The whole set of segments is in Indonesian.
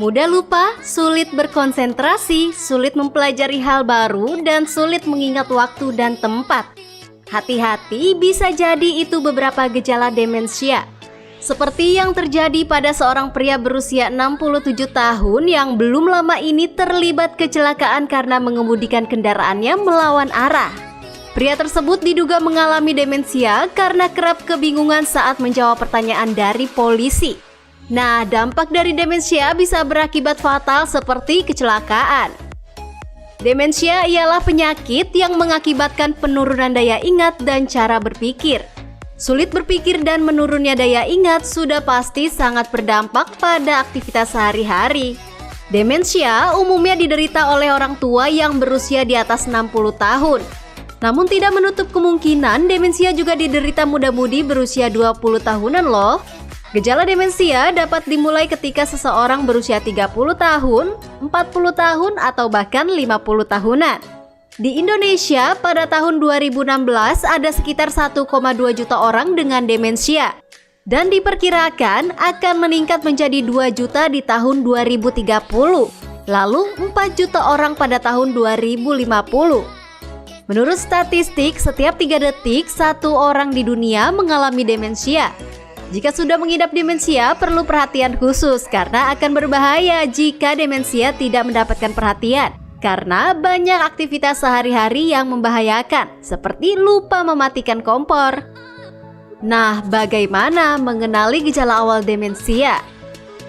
Mudah lupa, sulit berkonsentrasi, sulit mempelajari hal baru, dan sulit mengingat waktu dan tempat. Hati-hati, bisa jadi itu beberapa gejala demensia. Seperti yang terjadi pada seorang pria berusia 67 tahun yang belum lama ini terlibat kecelakaan karena mengemudikan kendaraannya melawan arah. Pria tersebut diduga mengalami demensia karena kerap kebingungan saat menjawab pertanyaan dari polisi. Nah, dampak dari demensia bisa berakibat fatal seperti kecelakaan. Demensia ialah penyakit yang mengakibatkan penurunan daya ingat dan cara berpikir. Sulit berpikir dan menurunnya daya ingat sudah pasti sangat berdampak pada aktivitas sehari-hari. Demensia umumnya diderita oleh orang tua yang berusia di atas 60 tahun. Namun tidak menutup kemungkinan demensia juga diderita muda-mudi berusia 20 tahunan loh. Gejala demensia dapat dimulai ketika seseorang berusia 30 tahun, 40 tahun, atau bahkan 50 tahunan. Di Indonesia, pada tahun 2016 ada sekitar 1,2 juta orang dengan demensia. Dan diperkirakan akan meningkat menjadi 2 juta di tahun 2030. Lalu 4 juta orang pada tahun 2050. Menurut statistik, setiap 3 detik, 1 orang di dunia mengalami demensia. Jika sudah mengidap demensia, perlu perhatian khusus karena akan berbahaya jika demensia tidak mendapatkan perhatian. Karena banyak aktivitas sehari-hari yang membahayakan, seperti lupa mematikan kompor. Nah, bagaimana mengenali gejala awal demensia?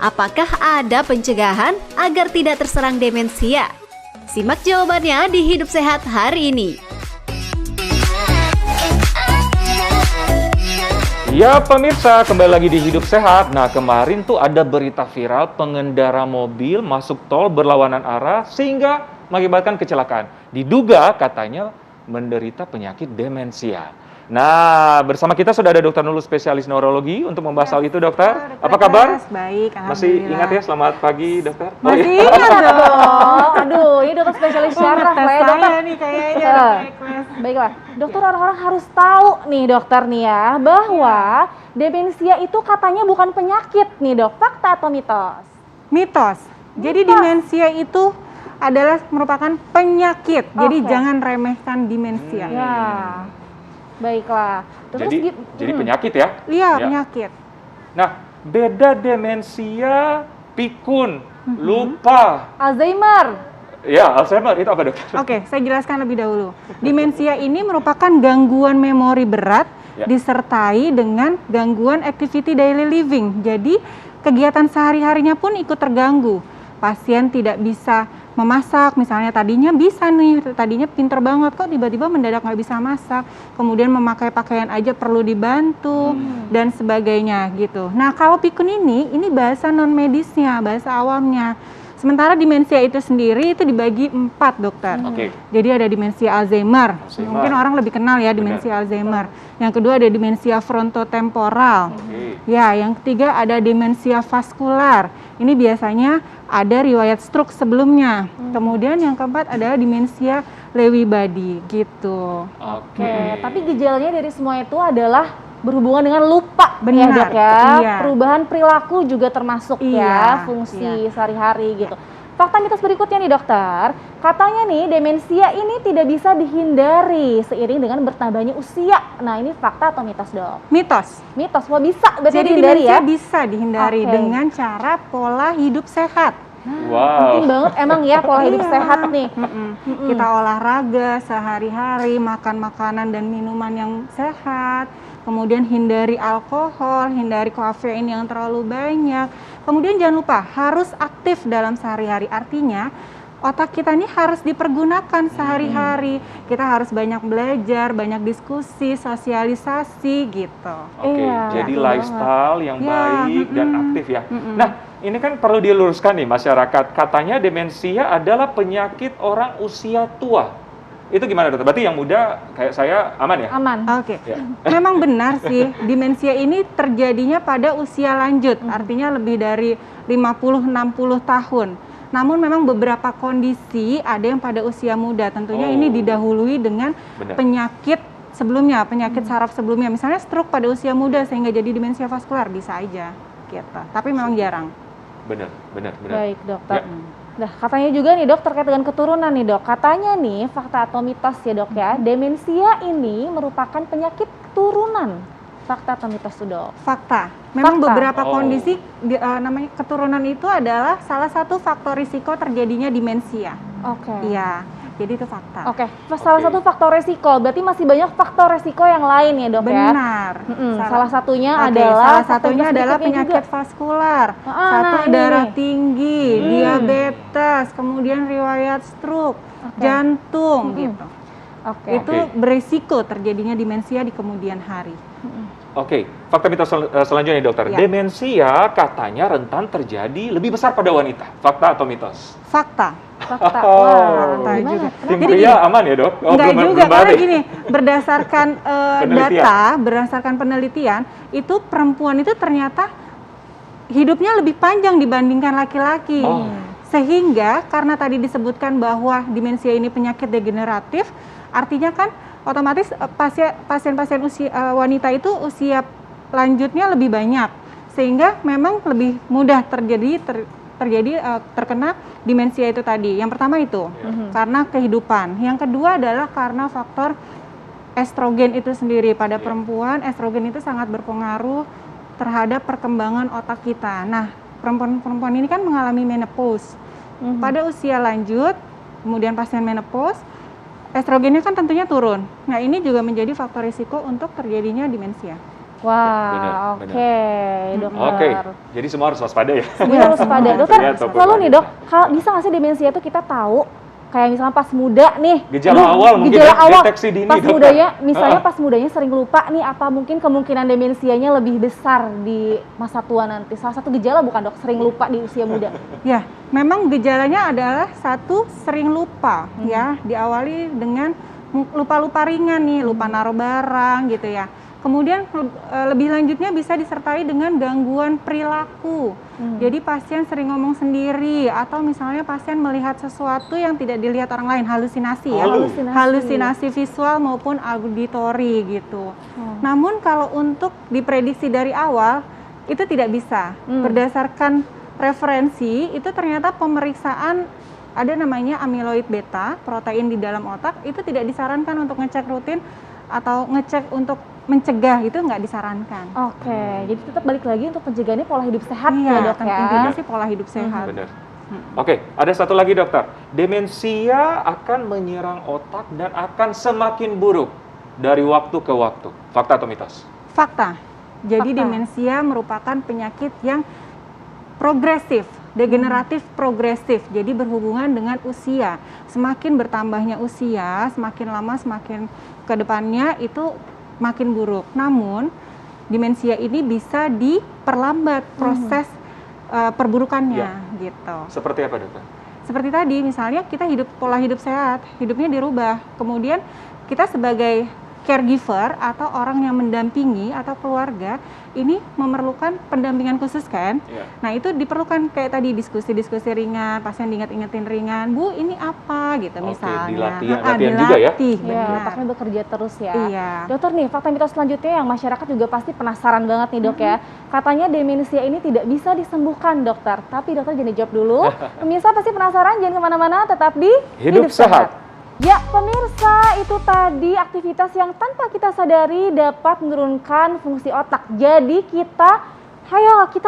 Apakah ada pencegahan agar tidak terserang demensia? Simak jawabannya di Hidup Sehat hari ini. Ya pemirsa, kembali lagi di Hidup Sehat. Nah, kemarin tuh ada berita viral pengendara mobil masuk tol berlawanan arah sehingga mengakibatkan kecelakaan. Diduga katanya menderita penyakit demensia. Nah, bersama kita sudah ada Dr. Nurul, spesialis neurologi untuk membahas hal itu, dokter. Apa kabar? Baik, Masih ingat ya? Selamat pagi, dokter. Masih ingat dong. Aduh, ini dokter spesialis syaraf lah ya, dokter. Nih kayaknya. Baiklah, dokter, orang-orang harus tahu nih dokter nih ya, bahwa demensia itu katanya bukan penyakit nih dok, fakta atau mitos? Mitos. Jadi demensia itu adalah merupakan penyakit. Jadi jangan remehkan demensia. Ya, baiklah. Jadi penyakit ya? Iya, penyakit. Nah, beda demensia, pikun, lupa. Alzheimer. Ya, Alzheimer itu apa, dokter? Oke, saya jelaskan lebih dahulu. Demensia ini merupakan gangguan memori berat disertai dengan gangguan activity daily living. Jadi, kegiatan sehari-harinya pun ikut terganggu. Pasien tidak bisa memasak, misalnya tadinya bisa nih, tadinya pinter banget, kok tiba-tiba mendadak nggak bisa masak, kemudian memakai pakaian aja perlu dibantu, dan sebagainya gitu. Nah, kalau pikun ini bahasa non-medisnya, bahasa awamnya. Sementara demensia itu sendiri itu dibagi 4, dokter. Jadi ada demensia Alzheimer. Mungkin orang lebih kenal ya demensia Alzheimer. Yang kedua ada demensia frontotemporal. Ya, yang ketiga ada demensia vaskular. Ini biasanya ada riwayat stroke sebelumnya. Kemudian yang keempat adalah demensia Lewy body gitu. Oke, tapi gejalanya dari semua itu adalah berhubungan dengan lupa. Benar, ya dok ya. iya. Perubahan perilaku juga termasuk ya, fungsi sehari-hari gitu. Fakta mitos berikutnya nih dokter, katanya nih demensia ini tidak bisa dihindari seiring dengan bertambahnya usia. Nah, ini fakta atau mitos dok? Mitos. Mitos, wah bisa berarti Jadi dihindari demensia ya? bisa dihindari dengan cara pola hidup sehat. Penting banget emang ya pola hidup sehat nih. Kita olahraga sehari-hari, makan makanan dan minuman yang sehat. Kemudian hindari alkohol, hindari kafein yang terlalu banyak. Kemudian jangan lupa harus aktif dalam sehari-hari. Artinya otak kita ini harus dipergunakan sehari-hari. Kita harus banyak belajar, banyak diskusi, sosialisasi gitu. Jadi lifestyle yang baik dan aktif ya. Nah, ini kan perlu diluruskan nih masyarakat. Katanya demensia adalah penyakit orang usia tua. Itu gimana dokter? Berarti yang muda kayak saya aman ya? Aman. Oke. Memang benar sih, demensia ini terjadinya pada usia lanjut, artinya lebih dari 50-60 tahun. Namun memang beberapa kondisi ada yang pada usia muda, tentunya ini didahului dengan penyakit sebelumnya, penyakit saraf sebelumnya. Misalnya stroke pada usia muda sehingga jadi demensia vaskular, bisa aja gitu. Tapi memang jarang. benar. Baik, dokter. Ya. Nah, katanya juga nih dok, terkait dengan keturunan nih dok. Katanya nih, fakta atau mitos ya dok ya, demensia ini merupakan penyakit turunan. Fakta atau mitos tuh dok? Fakta. Memang Fakta. beberapa Oh. kondisi namanya keturunan itu adalah salah satu faktor risiko terjadinya demensia. Oke. Iya, jadi itu fakta. Oke, salah Oke. satu faktor resiko, berarti masih banyak faktor resiko yang lain ya dok ya? Benar. Salah satunya Oke, adalah salah faktor satunya adalah berikutnya penyakit juga. vaskular, Ah, satu nah ini darah nih. tinggi, diabetes, kemudian riwayat stroke, Oke. jantung Mm-mm. gitu. Oke. Itu beresiko terjadinya demensia di kemudian hari. Oke, fakta mitos selanjutnya nih dokter. Ya. Demensia katanya rentan terjadi lebih besar pada wanita. Fakta atau mitos? Fakta. Fakta. Oh. Wah, Fakta gimana? juga. Tim Jadi pria aman ya dok? Enggak juga, karena balik. gini, berdasarkan Penelitian. berdasarkan penelitian, itu perempuan itu ternyata hidupnya lebih panjang dibandingkan laki-laki. Oh. Sehingga karena tadi disebutkan bahwa demensia ini penyakit degeneratif, artinya kan otomatis pasien-pasien wanita itu usia lanjutnya lebih banyak, sehingga memang lebih mudah terkena demensia itu tadi. Yang pertama itu karena kehidupan. Yang kedua adalah karena faktor estrogen itu sendiri. Pada perempuan, estrogen itu sangat berpengaruh terhadap perkembangan otak kita. Nah, perempuan ini kan mengalami menopause. Pada usia lanjut, kemudian pasien menopause, estrogennya kan tentunya turun. Nah, ini juga menjadi faktor risiko untuk terjadinya demensia. Wah, Benar, oke, dokter. Oke, jadi semua harus waspada ya. Semua harus pada. Dokter, Pria ataupun selalu nih wanita. dok, kalau bisa nggak sih demensia itu kita tahu, kayak misalnya pas muda nih. Gejala awal mungkin gejala ya, awal, deteksi dini, pas dokter. mudanya, misalnya pas mudanya sering lupa nih, apa mungkin kemungkinan demensianya lebih besar di masa tua nanti? Salah satu gejala bukan dok, sering lupa di usia muda. Ya, memang gejalanya adalah satu sering lupa ya, diawali dengan lupa-lupa ringan nih, lupa naruh barang gitu ya. Kemudian lebih lanjutnya bisa disertai dengan gangguan perilaku. Jadi pasien sering ngomong sendiri atau misalnya pasien melihat sesuatu yang tidak dilihat orang lain, halusinasi ya. Halusinasi visual maupun auditori gitu. Namun kalau untuk diprediksi dari awal itu tidak bisa. Berdasarkan referensi itu ternyata pemeriksaan ada namanya amyloid beta, protein di dalam otak itu tidak disarankan untuk ngecek rutin atau ngecek untuk mencegah, itu nggak disarankan. Oke, jadi tetap balik lagi untuk pencegahannya pola hidup sehat Iya, ya dok ya. intinya sih pola hidup sehat. Benar. Oke, ada satu lagi dokter. Demensia akan menyerang otak dan akan semakin buruk dari waktu ke waktu. Fakta atau mitos? Fakta. Jadi Fakta. demensia merupakan penyakit yang progresif, degeneratif progresif. Jadi berhubungan dengan usia. Semakin bertambahnya usia, semakin lama semakin ke depannya itu makin buruk. Namun demensia ini bisa diperlambat proses perburukannya gitu. Seperti apa dokter? Seperti tadi misalnya kita pola hidup sehat, hidupnya dirubah. Kemudian kita sebagai caregiver atau orang yang mendampingi atau keluarga ini memerlukan pendampingan khusus kan? Iya. Nah itu diperlukan kayak tadi diskusi-diskusi ringan, pasien diingat-ingetin ringan, Bu ini apa gitu Oke, misalnya. latihan juga ya? Dilatih, Iya, benar. otaknya bekerja terus ya. Iya. Dokter nih, fakta mitos selanjutnya yang masyarakat juga pasti penasaran banget nih dok ya. Katanya demensia ini tidak bisa disembuhkan dokter. Tapi dokter jangan dijawab dulu. Pemirsa pasti penasaran, jangan kemana-mana, tetap di Hidup Sehat. Ya pemirsa, itu tadi aktivitas yang tanpa kita sadari dapat menurunkan fungsi otak. Jadi kita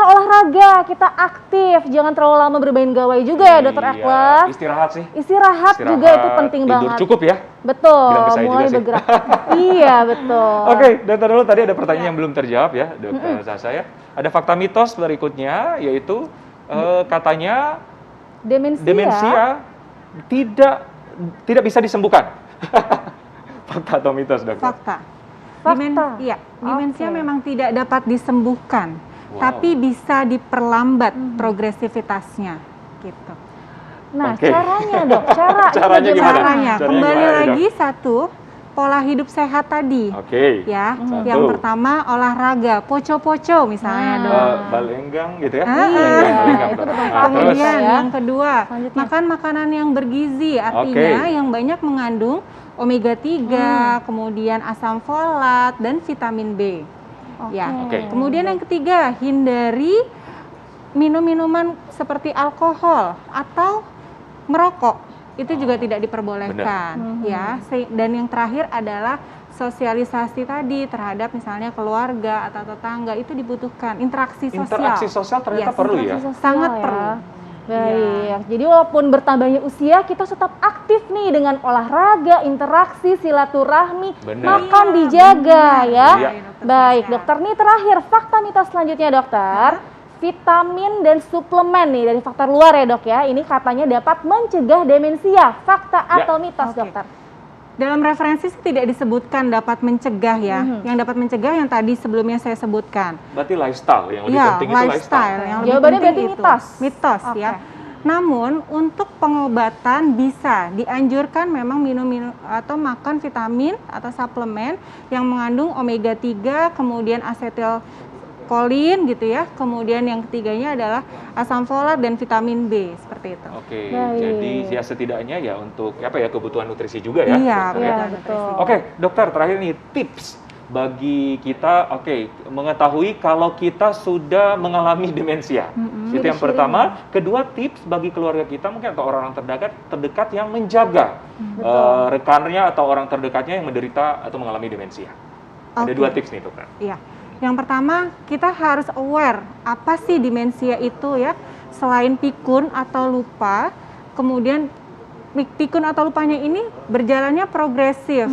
olahraga, kita aktif. Jangan terlalu lama bermain gawai juga ya dokter Iya, Eklas. istirahat sih. Istirahat juga itu penting tidur banget. cukup ya. Betul, Bilang ke saya mulai juga sih. bergerak. Iya, betul. Oke, dokter dulu tadi ada pertanyaan yang belum terjawab ya, dokter Sasa ya. Ada fakta mitos berikutnya yaitu katanya demensia tidak bisa disembuhkan. Fakta atau mitos dokter? Fakta. Fakta. Iya, demensia Oke. memang tidak dapat disembuhkan, Wow. tapi bisa diperlambat progresivitasnya gitu. Nah, Oke. caranya dok, Caranya ini gimana? Caranya, Caranya kembali gimana, Dok? lagi satu, pola hidup sehat tadi. Oke. Ya, Satu. yang pertama olahraga, poco-poco misalnya dong. Balenggang gitu ya? Ah, Balenggang, itu dokter. betul. Nah, terus? Kemudian ya. yang kedua, Selanjutnya. makan makanan yang bergizi, artinya Oke. yang banyak mengandung omega 3, kemudian asam folat dan vitamin B. Ya. Oke. Kemudian yang ketiga, hindari minum minuman seperti alkohol atau merokok itu juga tidak diperbolehkan, ya. Dan yang terakhir adalah sosialisasi tadi terhadap misalnya keluarga atau tetangga itu dibutuhkan interaksi sosial. Interaksi sosial ternyata Yes, perlu ya. Sangat ya. perlu. Baik, jadi walaupun bertambahnya usia, kita tetap aktif nih dengan olahraga, interaksi, silaturahmi, Bener. makan dijaga ya. Iya. Baik, dokter nih terakhir fakta mitos selanjutnya dokter. Vitamin dan suplemen nih dari faktor luar ya dok ya, ini katanya dapat mencegah demensia. Fakta atau mitos Oke. dokter? Dalam referensi sih tidak disebutkan dapat mencegah ya. Yang dapat mencegah yang tadi sebelumnya saya sebutkan. Berarti lifestyle yang lebih Ya, penting itu lifestyle. lifestyle. Yang lebih Jawabannya penting berarti itu. mitos. Mitos Oke. ya. Namun untuk pengobatan bisa dianjurkan memang minum atau makan vitamin atau suplemen yang mengandung omega 3, kemudian asetilkolin gitu ya. Kemudian yang ketiganya adalah asam folat dan vitamin B seperti itu. Oke, Baik. jadi ya setidaknya ya untuk apa ya kebutuhan nutrisi juga ya. Iya, dokter, ya. Iya, betul. Oke, dokter terakhir nih tips bagi kita, mengetahui kalau kita sudah mengalami demensia. Itu yang pertama. Kedua, tips bagi keluarga kita mungkin atau orang-orang terdekat yang menjaga rekannya atau orang terdekatnya yang menderita atau mengalami demensia. Ada Oke. 2 tips nih dokter. Iya. Yang pertama, kita harus aware apa sih demensia itu ya. Selain pikun atau lupa, kemudian pikun atau lupanya ini berjalannya progresif.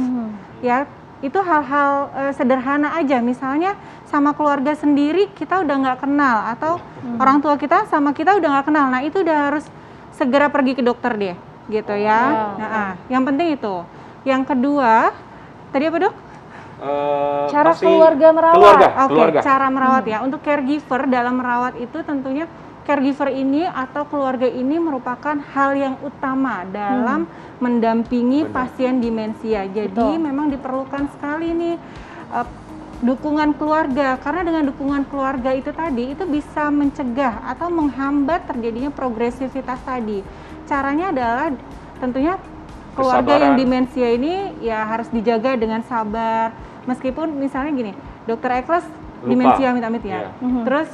Ya, itu hal-hal sederhana aja. Misalnya sama keluarga sendiri kita udah nggak kenal atau orang tua kita sama kita udah nggak kenal. Nah, itu udah harus segera pergi ke dokter deh, gitu ya. Nah, yang penting itu. Yang kedua, tadi apa dok? Cara Pasti keluarga merawat. Oke, keluarga. cara merawat ya. Untuk caregiver dalam merawat itu tentunya caregiver ini atau keluarga ini merupakan hal yang utama dalam mendampingi pasien demensia. Jadi Betul. memang diperlukan sekali nih dukungan keluarga, karena dengan dukungan keluarga itu tadi itu bisa mencegah atau menghambat terjadinya progresivitas tadi. Caranya adalah tentunya keluarga yang Kesabaran. demensia ini ya harus dijaga dengan sabar. Meskipun misalnya gini, dokter Eklas Lupa. demensia amit-amit ya. Iya. Terus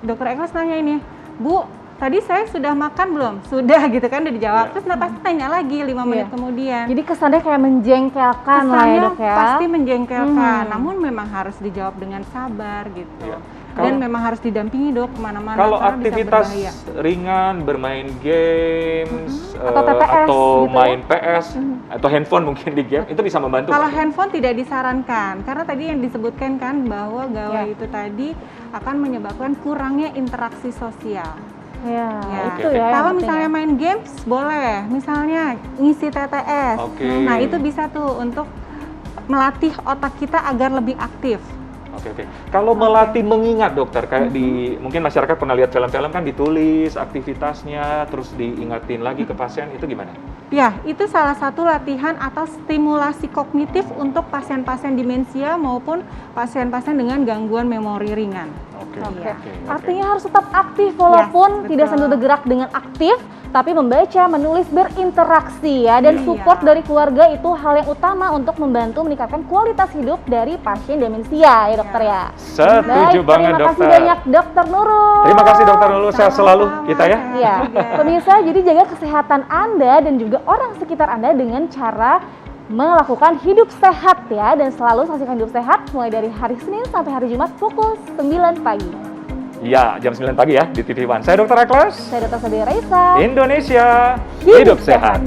dokter Eklas nanya ini, Bu, tadi saya sudah makan belum? Sudah gitu kan, udah dijawab. Iya. Terus pasti tanya lagi 5 menit Iya. kemudian. Jadi kesannya kayak menjengkelkan lah ya Kesannya dok ya. pasti menjengkelkan, namun memang harus dijawab dengan sabar gitu. Iya. Dan memang harus didampingi dok kemana-mana. Kalau karena bisa aktivitas berbahaya. ringan, bermain games, Atau TPS atau gitu ya? main PS, atau handphone mungkin di game, itu bisa membantu. Kalau kan? handphone tidak disarankan, karena tadi yang disebutkan kan bahwa gawai Ya. itu tadi akan menyebabkan kurangnya interaksi sosial. Ya, Ya. itu Oke, ya. yang Kalau penting misalnya ya. main games boleh, misalnya ngisi TTS. Oke. Nah itu bisa tuh untuk melatih otak kita agar lebih aktif. Oke. Kalau melatih mengingat dokter, kayak di mungkin masyarakat pernah lihat film-film kan ditulis aktivitasnya, terus diingatin lagi ke pasien, itu gimana? Ya, itu salah satu latihan atau stimulasi kognitif untuk pasien-pasien demensia maupun pasien-pasien dengan gangguan memori ringan. Oke. Oke. oke. Artinya harus tetap aktif walaupun Yes, tidak betul. sambil bergerak dengan aktif, tapi membaca, menulis, berinteraksi ya. Dan Iya. support dari keluarga itu hal yang utama untuk membantu meningkatkan kualitas hidup dari pasien demensia ya dokter ya. Setuju Baik, banget terima kasih dokter. banyak dokter Nurul. Terima kasih dokter Nurul, sehat selalu Sama-sama, kita ya. sehat Iya, juga. pemirsa, jadi jaga kesehatan Anda dan juga orang sekitar Anda dengan cara melakukan hidup sehat ya, dan selalu saksikan hidup sehat mulai dari hari Senin sampai hari Jumat pukul 9 pagi. Iya, jam 9 pagi ya di TV One. Saya Dr. Eklas, Saya Dr. Sadia Raisa. Indonesia Hidup hidup sehat.